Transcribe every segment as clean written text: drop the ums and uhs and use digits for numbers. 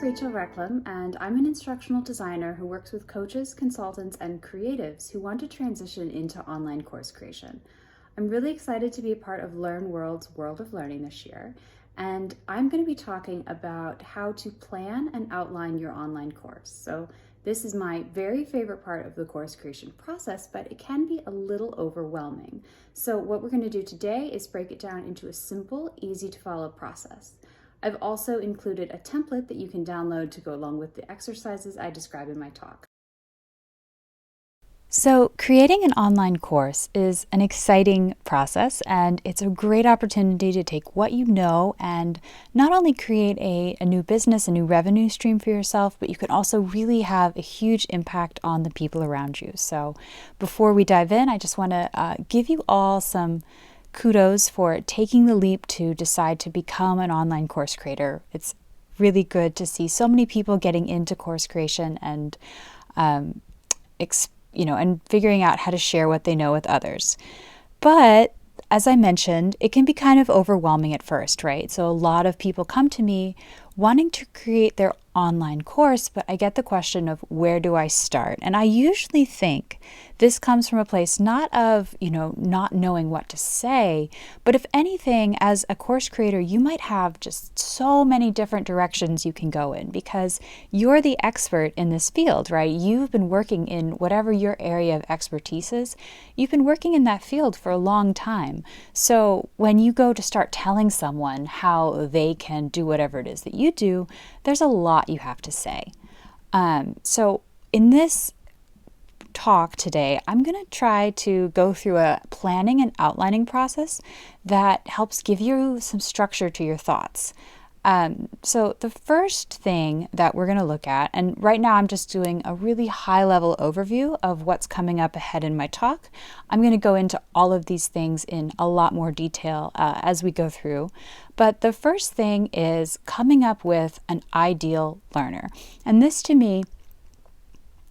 Rachel Reclam, and I'm an instructional designer who works with coaches, consultants, and creatives who want to transition into online course creation. I'm really excited to be a part of LearnWorlds World of Learning this year, and I'm going to be talking about how to plan and outline your online course. So this is my very favorite part of the course creation process, but it can be a little overwhelming. So what we're going to do today is break it down into a simple, easy to follow process. I've also included a template that you can download to go along with the exercises I describe in my talk. So creating an online course is an exciting process, and it's a great opportunity to take what you know and not only create a new business, a new revenue stream for yourself, but you can also really have a huge impact on the people around you. So before we dive in, I just want to give you all some kudos for taking the leap to decide to become an online course creator. It's really good to see so many people getting into course creation and and figuring out how to share what they know with others. But as I mentioned, it can be kind of overwhelming at first, right? So a lot of people come to me wanting to create their online course, but I get the question of where do I start? And I usually think this comes from a place not of, not knowing what to say, but if anything, as a course creator, you might have just so many different directions you can go in because you're the expert in this field, right? You've been working in whatever your area of expertise is. You've been working in that field for a long time. So when you go to start telling someone how they can do whatever it is that you do, there's a lot you have to say. So in this talk today, I'm going to try to go through a planning and outlining process that helps give you some structure to your thoughts. So the first thing that we're going to look at, and right now I'm just doing a really high-level overview of what's coming up ahead in my talk. I'm going to go into all of these things in a lot more detail as we go through. But the first thing is coming up with an ideal learner. And this to me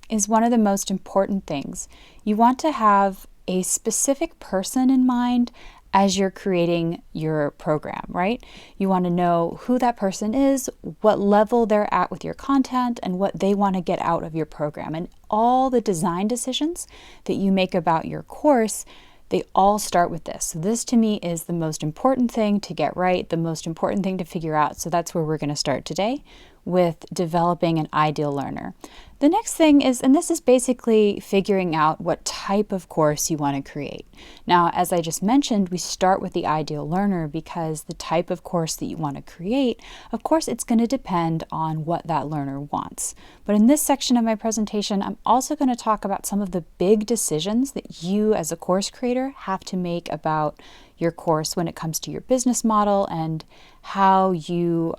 is one of the most important things. You want to have a specific person in mind as you're creating your program, right? You want to know who that person is, what level they're at with your content, and what they want to get out of your program. And all the design decisions that you make about your course, they all start with this. So this to me is the most important thing to get right, the most important thing to figure out. So that's where we're going to start today with developing an ideal learner. The next thing is, and this is basically figuring out what type of course you want to create. Now, as I just mentioned, we start with the ideal learner because the type of course that you want to create, of course, it's going to depend on what that learner wants. But in this section of my presentation, I'm also going to talk about some of the big decisions that you as a course creator have to make about your course when it comes to your business model and how you're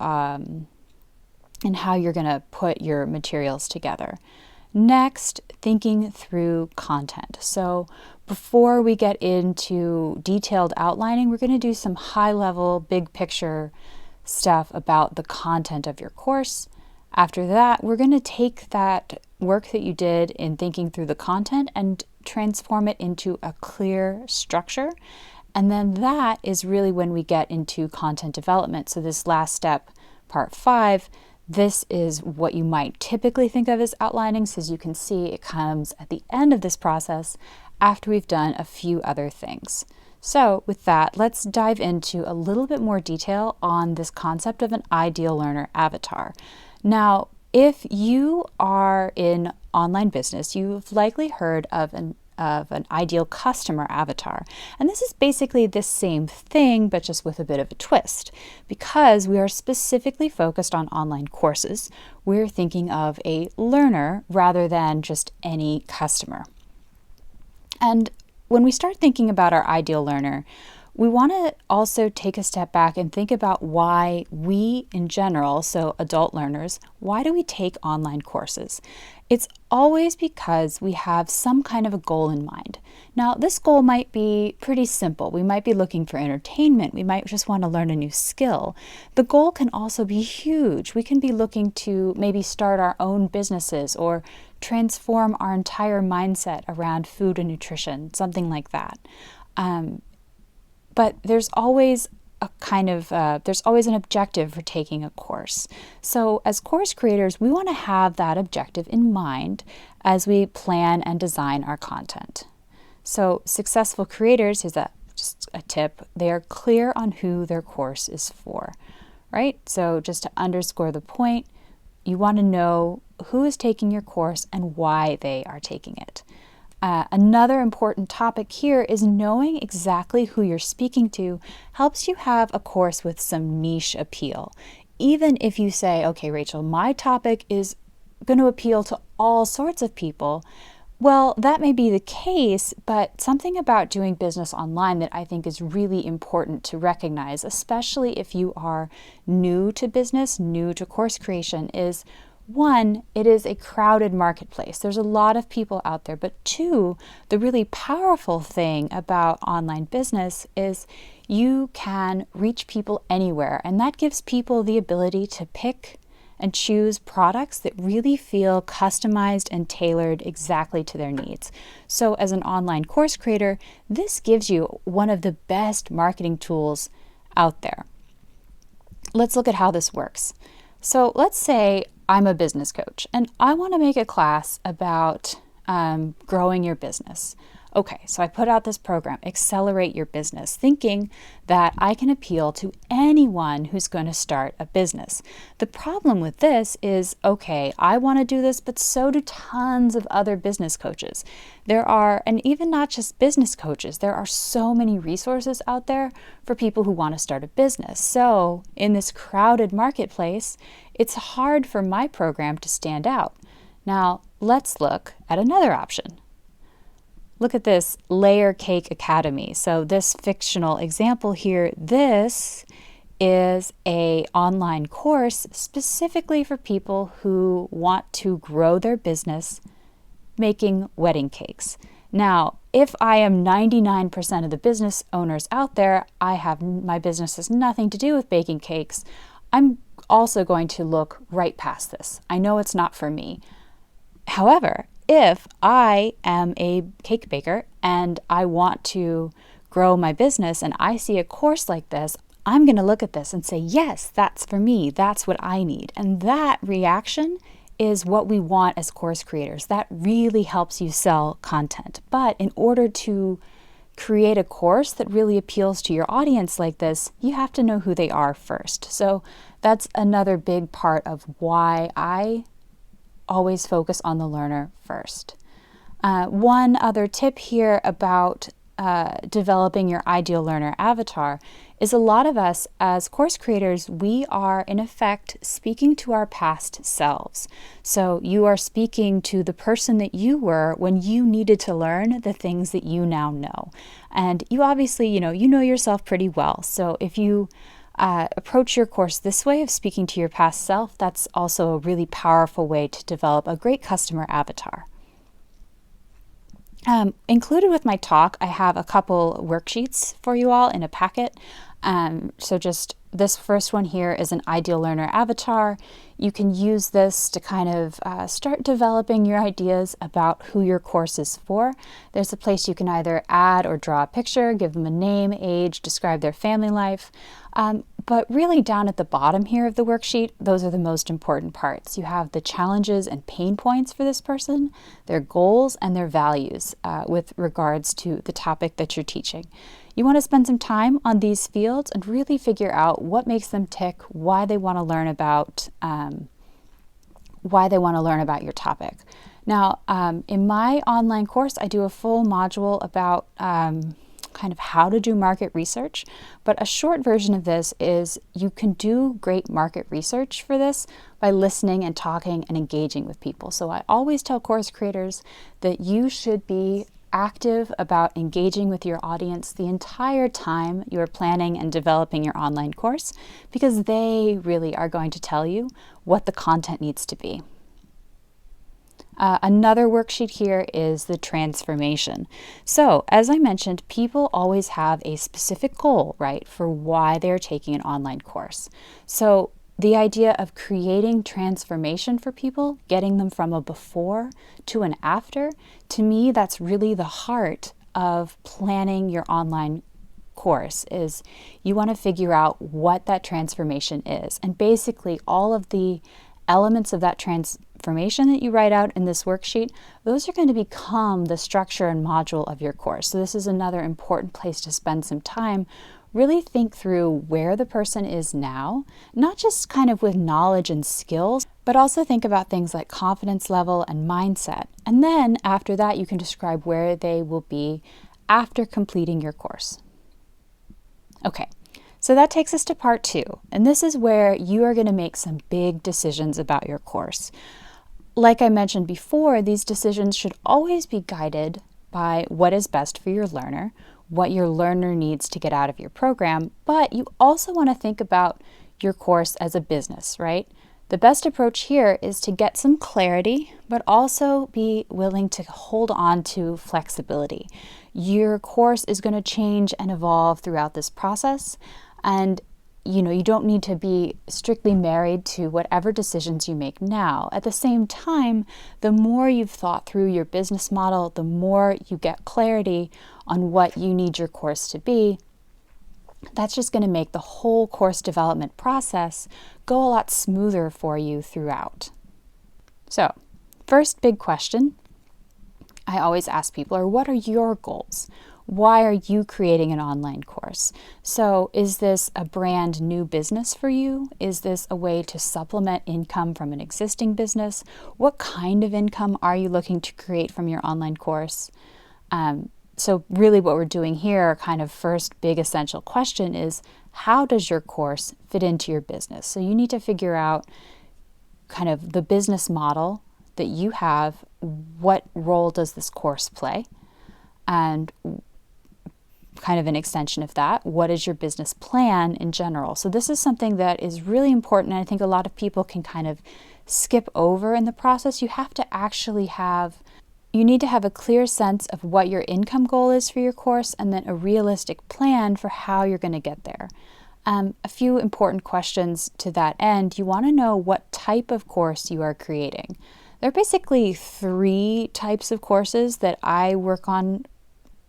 going to put your materials together. Next, thinking through content. So before we get into detailed outlining, we're going to do some high-level, big picture stuff about the content of your course. After that, we're going to take that work that you did in thinking through the content and transform it into a clear structure. And then that is really when we get into content development. So this last step, part 5, this is what you might typically think of as outlining. So as you can see, it comes at the end of this process after we've done a few other things. So with that, let's dive into a little bit more detail on this concept of an ideal learner avatar. Now, if you are in online business, you've likely heard of an ideal customer avatar. And this is basically the same thing, but just with a bit of a twist. Because we are specifically focused on online courses, we're thinking of a learner rather than just any customer. And when we start thinking about our ideal learner, we want to also take a step back and think about why we in general, so adult learners, why do we take online courses? It's always because we have some kind of a goal in mind. Now, this goal might be pretty simple. We might be looking for entertainment. We might just want to learn a new skill. The goal can also be huge. We can be looking to maybe start our own businesses or transform our entire mindset around food and nutrition, something like that. But there's always there's always an objective for taking a course. So as course creators, we want to have that objective in mind as we plan and design our content. So successful creators, just a tip, they are clear on who their course is for, right? So just to underscore the point, you want to know who is taking your course and why they are taking it. Another important topic here is knowing exactly who you're speaking to helps you have a course with some niche appeal. Even if you say, okay, Rachel, my topic is going to appeal to all sorts of people, well, that may be the case, but something about doing business online that I think is really important to recognize, especially if you are new to business, new to course creation, is one, it is a crowded marketplace. There's a lot of people out there. But two, the really powerful thing about online business is you can reach people anywhere. And that gives people the ability to pick and choose products that really feel customized and tailored exactly to their needs. So as an online course creator, this gives you one of the best marketing tools out there. Let's look at how this works. So let's say I'm a business coach and I want to make a class about growing your business. Okay, so I put out this program, Accelerate Your Business, thinking that I can appeal to anyone who's going to start a business. The problem with this is, okay, I want to do this, but so do tons of other business coaches. There are, and even not just business coaches, there are so many resources out there for people who want to start a business. So in this crowded marketplace, it's hard for my program to stand out. Now, let's look at another option. Look at this Layer Cake Academy. So this fictional example here, this is an online course specifically for people who want to grow their business making wedding cakes. Now, if I am 99% of the business owners out there, my business has nothing to do with baking cakes, I'm also going to look right past this. I know it's not for me. However, if I am a cake baker and I want to grow my business and I see a course like this, I'm going to look at this and say, yes, that's for me. That's what I need. And that reaction is what we want as course creators. That really helps you sell content. But in order to create a course that really appeals to your audience like this, you have to know who they are first. So that's another big part of why I always focus on the learner first. One other tip here about developing your ideal learner avatar is a lot of us as course creators, we are in effect speaking to our past selves. So you are speaking to the person that you were when you needed to learn the things that you now know. And you obviously, you know yourself pretty well. So if you approach your course this way of speaking to your past self, that's also a really powerful way to develop a great customer avatar. Included with my talk, I have a couple worksheets for you all in a packet. So just this first one here is an ideal learner avatar. You can use this to kind of start developing your ideas about who your course is for. There's a place you can either add or draw a picture, give them a name, age, describe their family life. But really down at the bottom here of the worksheet, those are the most important parts. You have the challenges and pain points for this person, their goals, and their values with regards to the topic that you're teaching. You want to spend some time on these fields and really figure out what makes them tick, why they want to learn about your topic. Now, in my online course, I do a full module about kind of how to do market research, but a short version of this is you can do great market research for this by listening and talking and engaging with people. So I always tell course creators that you should be active about engaging with your audience the entire time you're planning and developing your online course, because they really are going to tell you what the content needs to be. Another worksheet here is the transformation. So, as I mentioned, people always have a specific goal, right, for why they're taking an online course. So, the idea of creating transformation for people, getting them from a before to an after, to me, that's really the heart of planning your online course is you want to figure out what that transformation is. And basically all of the elements of that transformation that you write out in this worksheet, those are going to become the structure and module of your course. So this is another important place to spend some time. Really think through where the person is now, not just kind of with knowledge and skills, but also think about things like confidence level and mindset. And then after that, you can describe where they will be after completing your course. Okay, so that takes us to part 2. And this is where you are going to make some big decisions about your course. Like I mentioned before, these decisions should always be guided by what is best for your learner, what your learner needs to get out of your program, but you also want to think about your course as a business, right? The best approach here is to get some clarity, but also be willing to hold on to flexibility. Your course is going to change and evolve throughout this process, and you don't need to be strictly married to whatever decisions you make now. At the same time, the more you've thought through your business model, the more you get clarity on what you need your course to be. That's just going to make the whole course development process go a lot smoother for you throughout. So, first big question I always ask people are, what are your goals? Why are you creating an online course? So is this a brand new business for you? Is this a way to supplement income from an existing business? What kind of income are you looking to create from your online course? So really what we're doing here, kind of first big essential question is, how does your course fit into your business? So you need to figure out kind of the business model that you have. What role does this course play? And kind of an extension of that, what is your business plan in general? So this is something that is really important, and I think a lot of people can kind of skip over in the process. You need to have a clear sense of what your income goal is for your course, and then a realistic plan for how you're going to get there. A few important questions to that end. You want to know what type of course you are creating. There are basically 3 types of courses that I work on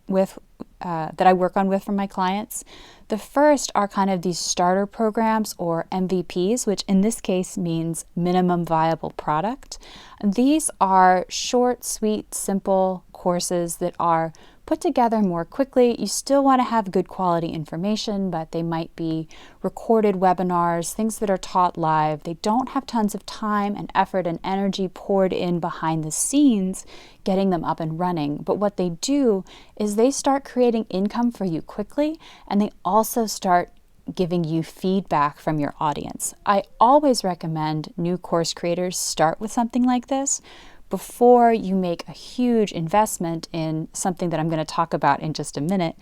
with for my clients. The first are kind of these starter programs, or MVPs, which in this case means minimum viable product. And these are short, sweet, simple courses that are put together more quickly. You still want to have good quality information, but they might be recorded webinars, things that are taught live. They don't have tons of time and effort and energy poured in behind the scenes getting them up and running. But what they do is they start creating income for you quickly, and they also start giving you feedback from your audience. I always recommend new course creators start with something like this before you make a huge investment in something that I'm going to talk about in just a minute.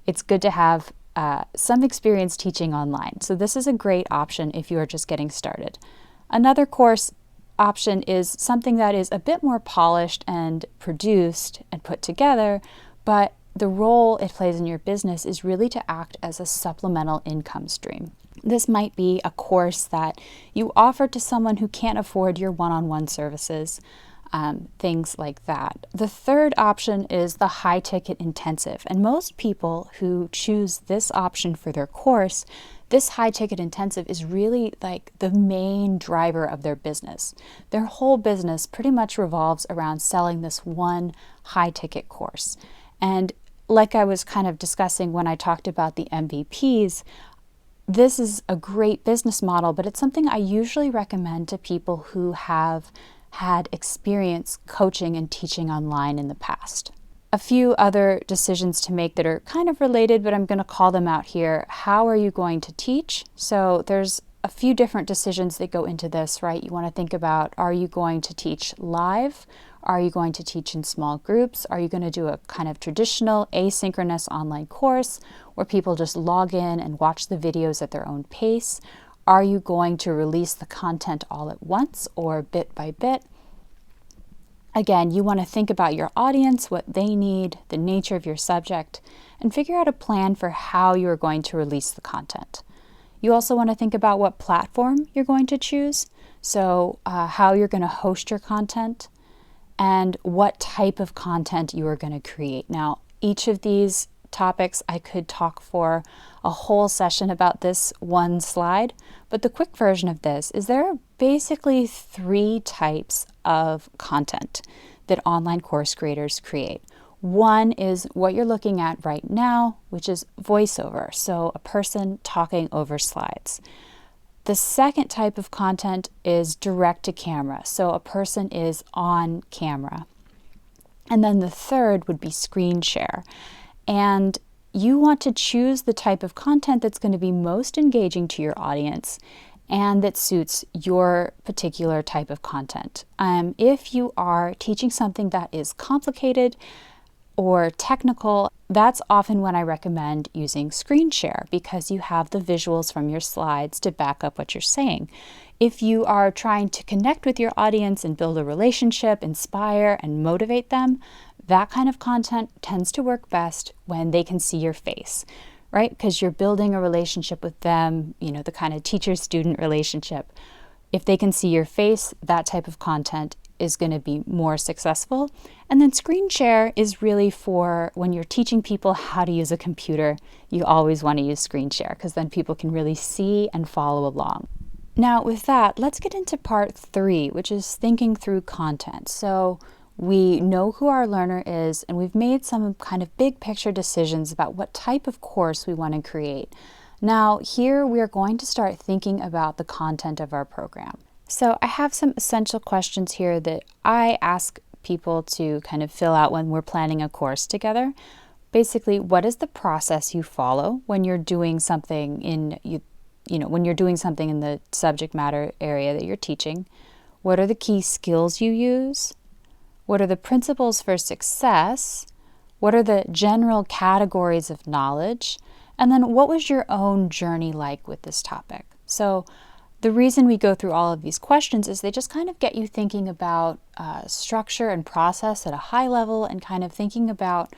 It's good to have some experience teaching online. So this is a great option if you are just getting started. Another course option is something that is a bit more polished and produced and put together, but the role it plays in your business is really to act as a supplemental income stream. This might be a course that you offer to someone who can't afford your one-on-one services, things like that. The third option is the high-ticket intensive, and most people who choose this option for their course, this high-ticket intensive is really like the main driver of their business. Their whole business pretty much revolves around selling this one high-ticket course. And like I was kind of discussing when I talked about the MVPs, this is a great business model, but it's something I usually recommend to people who have had experience coaching and teaching online in the past. A few other decisions to make that are kind of related, but I'm going to call them out here. How are you going to teach? So there's a few different decisions that go into this, right? You want to think about, are you going to teach live? Are you going to teach in small groups? Are you going to do a kind of traditional asynchronous online course where people just log in and watch the videos at their own pace? Are you going to release the content all at once or bit by bit? Again, you want to think about your audience, what they need, the nature of your subject, and figure out a plan for how you're going to release the content. You also want to think about what platform you're going to choose, so how you're going to host your content, and what type of content you are going to create. Now, each of these topics. I could talk for a whole session about this one slide, but the quick version of this is there are basically 3 types of content that online course creators create. One is what you're looking at right now, which is voiceover, so a person talking over slides. The second type of content is direct to camera, so a person is on camera. And then the third would be screen share. And you want to choose the type of content that's going to be most engaging to your audience and that suits your particular type of content. If you are teaching something that is complicated or technical, that's often when I recommend using screen share because you have the visuals from your slides to back up what you're saying. If you are trying to connect with your audience and build a relationship, inspire, and motivate them, that kind of content tends to work best when they can see your face, right? Because you're building a relationship with them, the kind of teacher-student relationship. If they can see your face, that type of content is going to be more successful. And then screen share is really for when you're teaching people how to use a computer. You always want to use screen share because then people can really see and follow along. Now with that, let's get into part 3, which is thinking through content. So we know who our learner is, and we've made some kind of big picture decisions about what type of course we want to create. Now here we are going to start thinking about the content of our program. So I have some essential questions here that I ask people to kind of fill out when we're planning a course together. Basically, what is the process you follow when you're doing something when you're doing something in the subject matter area that you're teaching? What are the key skills you use? What are the principles for success? What are the general categories of knowledge? And then what was your own journey like with this topic? So the reason we go through all of these questions is they just kind of get you thinking about structure and process at a high level and kind of thinking about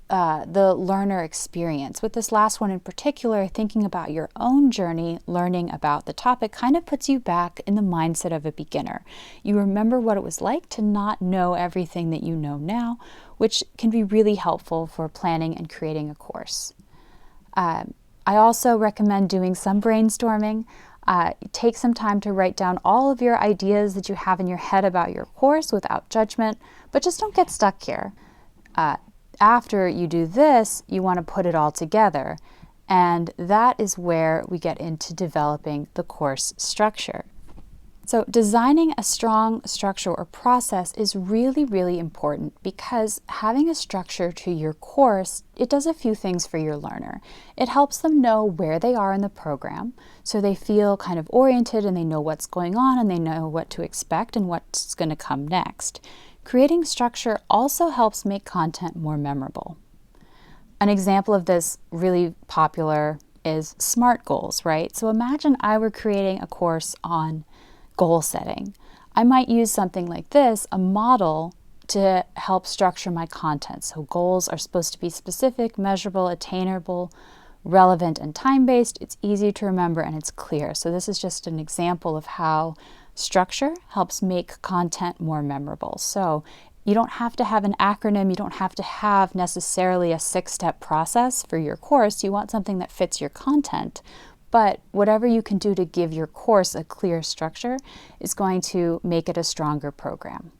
the learner experience. With this last one in particular, thinking about your own journey, learning about the topic kind of puts you back in the mindset of a beginner. You remember what it was like to not know everything that you know now, which can be really helpful for planning and creating a course. I also recommend doing some brainstorming. Take some time to write down all of your ideas that you have in your head about your course without judgment, but just don't get stuck here. After you do this, you want to put it all together, and that is where we get into developing the course structure. So designing a strong structure or process is really, really important because having a structure to your course, it does a few things for your learner. It helps them know where they are in the program, so they feel kind of oriented and they know what's going on and they know what to expect and what's going to come next. Creating structure also helps make content more memorable. An example of this really popular is SMART goals, right? So imagine I were creating a course on goal setting. I might use something like this, a model, to help structure my content. So goals are supposed to be specific, measurable, attainable, relevant, and time-based. It's easy to remember and it's clear. So this is just an example of how structure helps make content more memorable. So you don't have to have an acronym. You don't have to have necessarily a 6-step process for your course. You want something that fits your content. But whatever you can do to give your course a clear structure is going to make it a stronger program.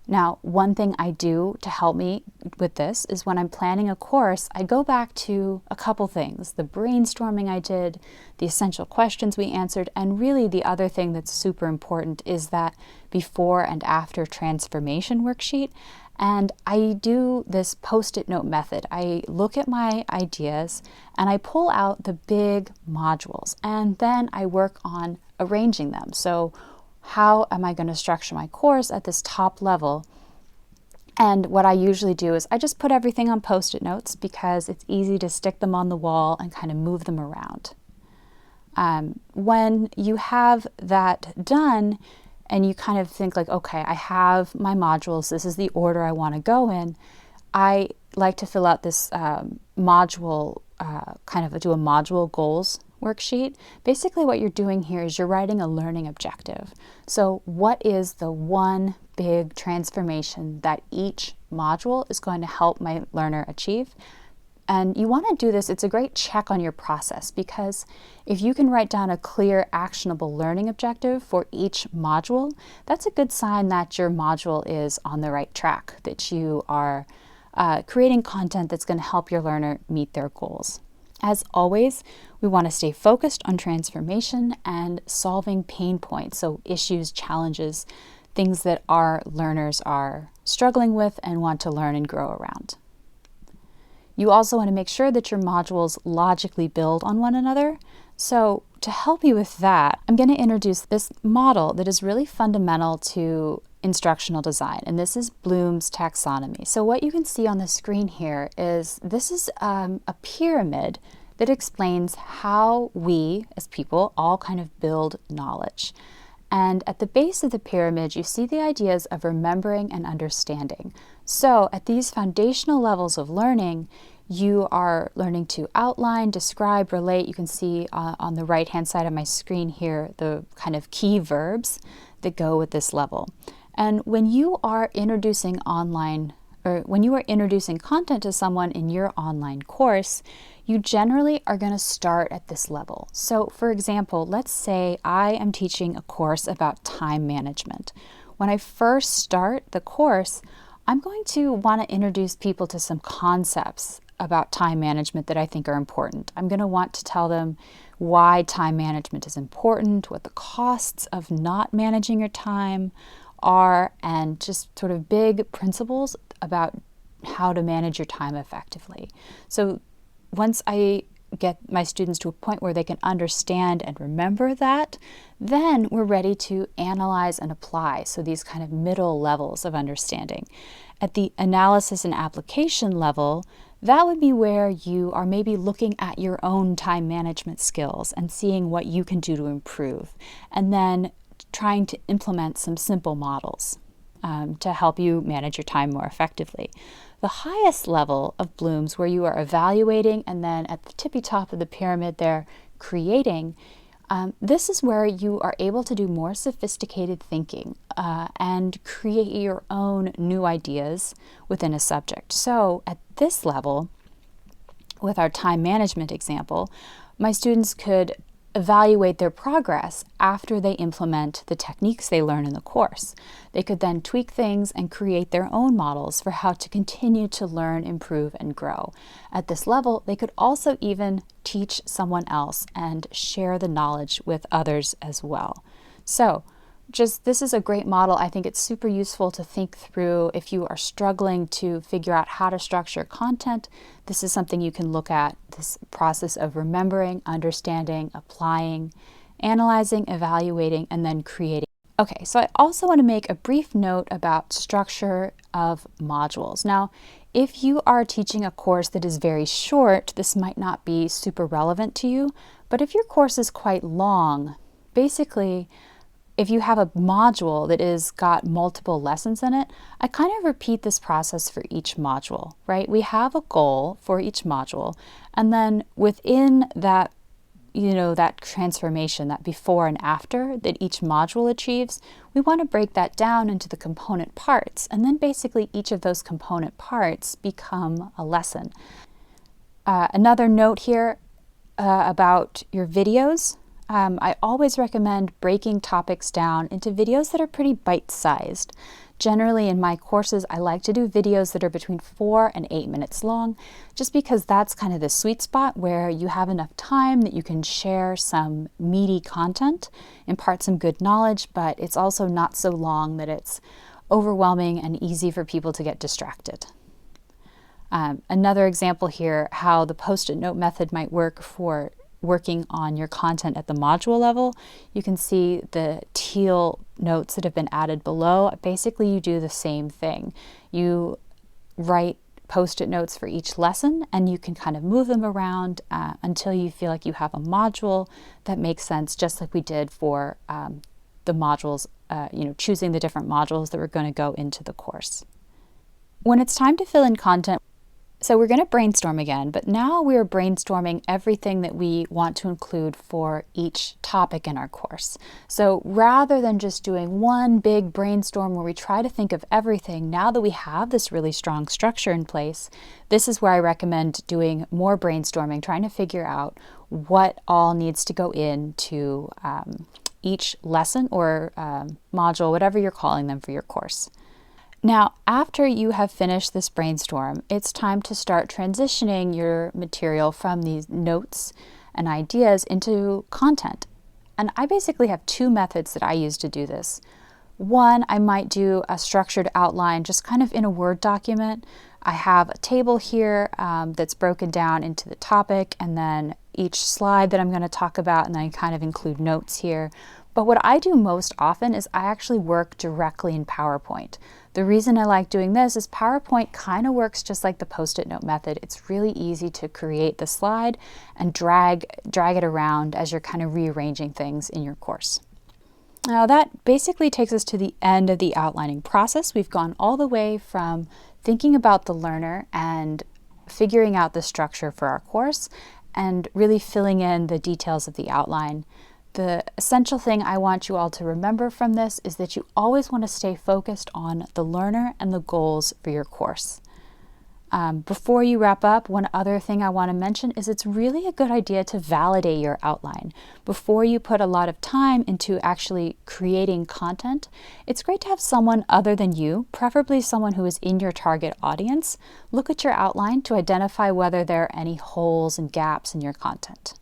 Now, one thing I do to help me with this is when I'm planning a course, I go back to a couple things. The brainstorming I did, the essential questions we answered, and really the other thing that's super important is that before and after transformation worksheet. And I do this post-it note method. I look at my ideas and I pull out the big modules and then I work on arranging them. So how am I going to structure my course at this top level? And what I usually do is I just put everything on post-it notes because it's easy to stick them on the wall and kind of move them around. When you have that done, and you kind of think like, okay, I have my modules, this is the order I want to go in, I like to fill out this module, do a module goals worksheet. Basically what you're doing here is you're writing a learning objective. So what is the one big transformation that each module is going to help my learner achieve? And you want to do this, it's a great check on your process, because if you can write down a clear, actionable learning objective for each module, that's a good sign that your module is on the right track, that you are creating content that's going to help your learner meet their goals. As always, we want to stay focused on transformation and solving pain points, so issues, challenges, things that our learners are struggling with and want to learn and grow around. You also want to make sure that your modules logically build on one another. So to help you with that, I'm going to introduce this model that is really fundamental to instructional design, and this is Bloom's taxonomy. So what you can see on the screen here is this is a pyramid that explains how we as people all kind of build knowledge. And at the base of the pyramid, you see the ideas of remembering and understanding. So at these foundational levels of learning, you are learning to outline, describe, relate. You can see on the right-hand side of my screen here the kind of key verbs that go with this level. And when you are introducing content to someone in your online course, you generally are going to start at this level. So for example, let's say I am teaching a course about time management. When I first start the course, I'm going to want to introduce people to some concepts about time management that I think are important. I'm going to want to tell them why time management is important, what the costs of not managing your time are, and just sort of big principles about how to manage your time effectively. So once I get my students to a point where they can understand and remember that, then we're ready to analyze and apply. So these kind of middle levels of understanding. At the analysis and application level, that would be where you are maybe looking at your own time management skills and seeing what you can do to improve, and then trying to implement some simple models to help you manage your time more effectively. The highest level of Bloom's, where you are evaluating, and then at the tippy top of the pyramid there, creating, this is where you are able to do more sophisticated thinking and create your own new ideas within a subject. So at this level, with our time management example, my students could evaluate their progress after they implement the techniques they learn in the course. They could then tweak things and create their own models for how to continue to learn, improve, and grow. At this level, they could also even teach someone else and share the knowledge with others as well. So this is a great model. I think it's super useful to think through if you are struggling to figure out how to structure content. This is something you can look at, this process of remembering, understanding, applying, analyzing, evaluating, and then creating. Okay, so I also want to make a brief note about structure of modules. Now, if you are teaching a course that is very short, this might not be super relevant to you, but if your course is quite long, basically, if you have a module that is got multiple lessons in it, I kind of repeat this process for each module, right? We have a goal for each module, and then within that, that transformation, that before and after that each module achieves, we want to break that down into the component parts, and then basically each of those component parts become a lesson. Another note here about your videos. I always recommend breaking topics down into videos that are pretty bite-sized. Generally in my courses, I like to do videos that are between 4 and 8 minutes long, just because that's kind of the sweet spot where you have enough time that you can share some meaty content, impart some good knowledge, but it's also not so long that it's overwhelming and easy for people to get distracted. Another example here, how the post-it note method might work for working on your content at the module level. You can see the teal notes that have been added below. Basically, you do the same thing. You write post-it notes for each lesson, and you can kind of move them around until you feel like you have a module that makes sense, just like we did for the modules, choosing the different modules that were going to go into the course. When it's time to fill in content, So we're going to brainstorm again, but now we're brainstorming everything that we want to include for each topic in our course. So rather than just doing one big brainstorm where we try to think of everything, now that we have this really strong structure in place, this is where I recommend doing more brainstorming, trying to figure out what all needs to go into each lesson or module, whatever you're calling them for your course. Now, after you have finished this brainstorm, it's time to start transitioning your material from these notes and ideas into content. And I basically have two methods that I use to do this. One, I might do a structured outline just kind of in a Word document. I have a table here that's broken down into the topic and then each slide that I'm going to talk about, and then I kind of include notes here. But what I do most often is I actually work directly in PowerPoint. The reason I like doing this is PowerPoint kind of works just like the Post-it note method. It's really easy to create the slide and drag it around as you're kind of rearranging things in your course. Now that basically takes us to the end of the outlining process. We've gone all the way from thinking about the learner and figuring out the structure for our course and really filling in the details of the outline. The essential thing I want you all to remember from this is that you always want to stay focused on the learner and the goals for your course. Before you wrap up, one other thing I want to mention is it's really a good idea to validate your outline. Before you put a lot of time into actually creating content, it's great to have someone other than you, preferably someone who is in your target audience, look at your outline to identify whether there are any holes and gaps in your content.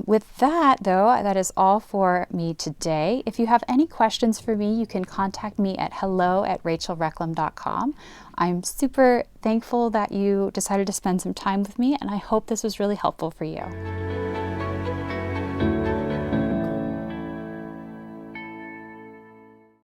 With that, though, that is all for me today. If you have any questions for me, you can contact me at hello@rachelreclam.com. I'm super thankful that you decided to spend some time with me, and I hope this was really helpful for you.